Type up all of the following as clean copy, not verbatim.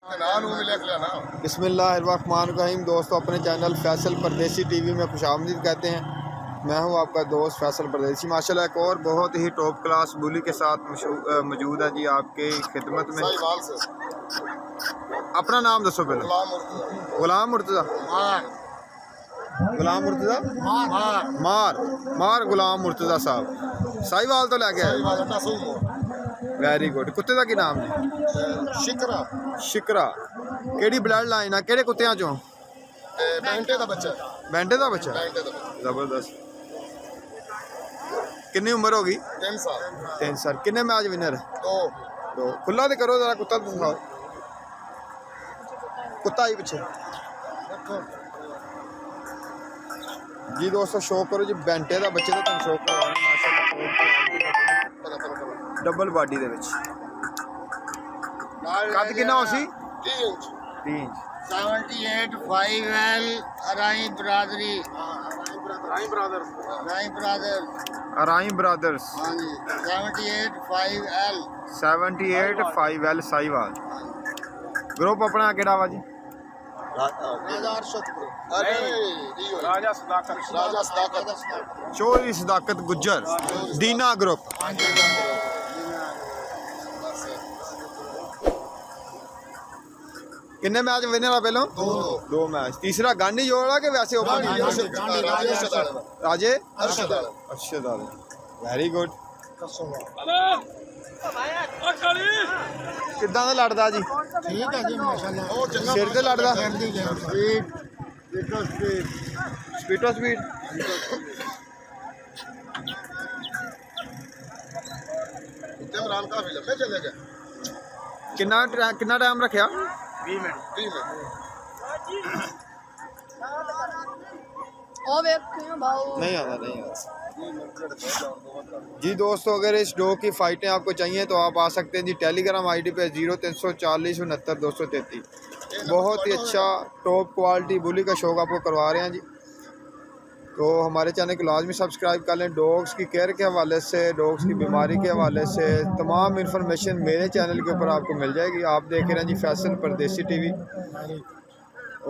बिस्मिल्लाहिर्रहमानिर्रहीम। दोस्तों, अपने चैनल फैसल परदेसी टीवी में खुशामदीद कहते हैं। मैं हूं आपका दोस्त फैसल परदेसी। माशाल्लाह एक और बहुत ही टॉप क्लास बुली के साथ मौजूद है जी आपके खिदमत में। अपना नाम दसो पहले। गुलाम मुर्तज़ा। गुलाम मुर्तज़ा मार गुलाम मुर्तज़ा साहब साहिवाल तो लैके आए। Very good. कुत्ते का की नाम जी? शिकरा। शिकरा केड़ी ब्लड लाइन है? केड़े कुत्तियां चों? बैंटे दा बच्चा। बैंटे दा बच्चा। जबरदस्त। कितनी उम्र होगी? 3 साल। 3 साल। कितने मैच विनर? 2। खुला तो करो जरा, कुत्ता तो दिखाओ। कुत्ता ही पीछे जी। दोस्तों शो करो जी बैंटे दा बच्चे तो तुम शो करो। डबल बॉडी दे विच कद कितना होसी? 3 इंच। 3 इंच। 78 5L अराई ब्रादरी। अराई ब्रदर्स। हाँ जी 78 5L 78 5L साहिवाल। ग्रुप अपना केड़ा वा जी? राजा सदाकत। चोरी सदाकत गुज्जर दीना ग्रुप। किन्ने मैच विनर आ पहले? 2 मैच। तीसरा गांधी जोड़ा के वैसे ओपन? राजे अरशद आले। Very good. किद्दां दा लड़दा जी? ठीक है जी माशाल्लाह। सिर ते लड़दा? स्पीडो स्पीड। इमरान काफी लंबे चले गए। कितना टाइम रखा? 20 मिनट। नहीं आता जी। दोस्तों अगर इस डॉग की फ़ाइटें आपको चाहिए तो आप आ सकते हैं जी टेलीग्राम आईडी पे 0340 69 233। बहुत ही अच्छा टॉप क्वालिटी बुली का शौक आपको करवा रहे हैं जी। तो हमारे चैनल को लाजमी सब्सक्राइब कर लें। डॉग्स की केयर के हवाले से, डॉग्स की बीमारी के हवाले से तमाम इन्फॉर्मेशन मेरे चैनल के ऊपर आपको मिल जाएगी। आप देख रहे हैं जी फैसल परदेसी टीवी।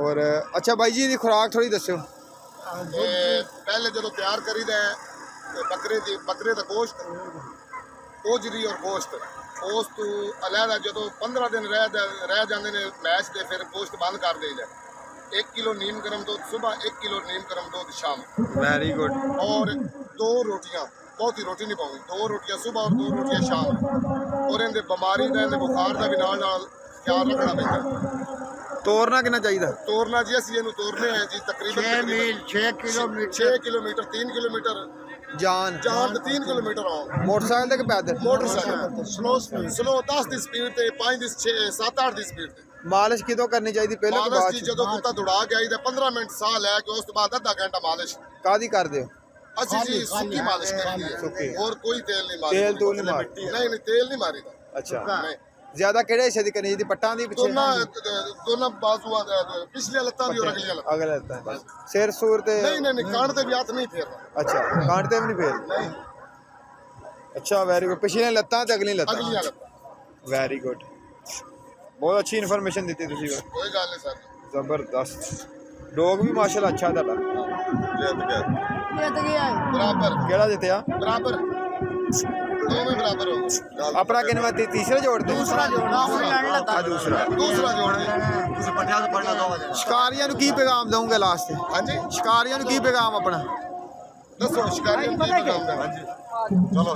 और अच्छा भाई जी खुराक थोड़ी दस्यो। पहले जो तैयार करी दे बकरे का गोश्त, ओजरी और गोश्त अलहदा जो 15 दिन रह जाते हैं मैच के, फिर गोश्त बंद कर दी जाए। 1 किलो नीम गर्म दूध सुबह, 1 किलो नीम गर्म दूध शाम। Very good. और 2 रोटियां, बहुत ही रोटी नहीं पाऊंगी, 2 रोटियां सुबह और 2 रोटियां शाम। और इनके बीमारी का, इनके बुखार का भी नाल ख्याल रखना पैंदा। तोड़ना कितना चाहिए? तोड़ना जी असं इन्हू तोड़ने हैं जी तकरीबन 6 किलोमीटर 3 किलोमीटर जान 3 किलोमीटर आओ। मोटरसाइकिल तक पैदल? मोटरसाइकिल स्लो 10 की स्पीड ते 5 दी 7 8 दी स्पीड ते। मालिश किदों करनी चाहिए? पहले तो बाद जो कुत्ता दौड़ा के आई 15 मिनट साह लैके उस बाद आधा घंटा मालिश कादी कर दो? असि जी सुक्की मालिश करी और कोई तेल नहीं मारी। तेल तो नहीं मार? नहीं तेल नहीं मारी। अच्छा ज्यादा केड़े हिस्से दी करनी चाहिए? पट्टां दी पीछे? दोनों बाजुआं पिछले लत्तां दी और अगले लत्तां बस। सिर सूर ते नहीं कान ते भी हाथ नहीं फेरना। अच्छा कान ते भी नहीं फेर? अच्छा वेरी गुड। पिछले लत्तां ते अगली लत्तां। Very good. बहुत अच्छी इन्फॉर्मेशन दी तुसी। कोई गल नहीं सर। जबरदस्त। डॉग भी माशाल्लाह अच्छा है बराबर। केड़ा जितया? बराबर दोनों बराबर हो। अपना किन्ना तीसरा जोड़? दूसरा जोड़। शिकारियां की पैगाम दूंगे लास्ट? हाँ जी शिकारियां की पैगाम अपना दसो। शिकारियां की पैगाम? चलो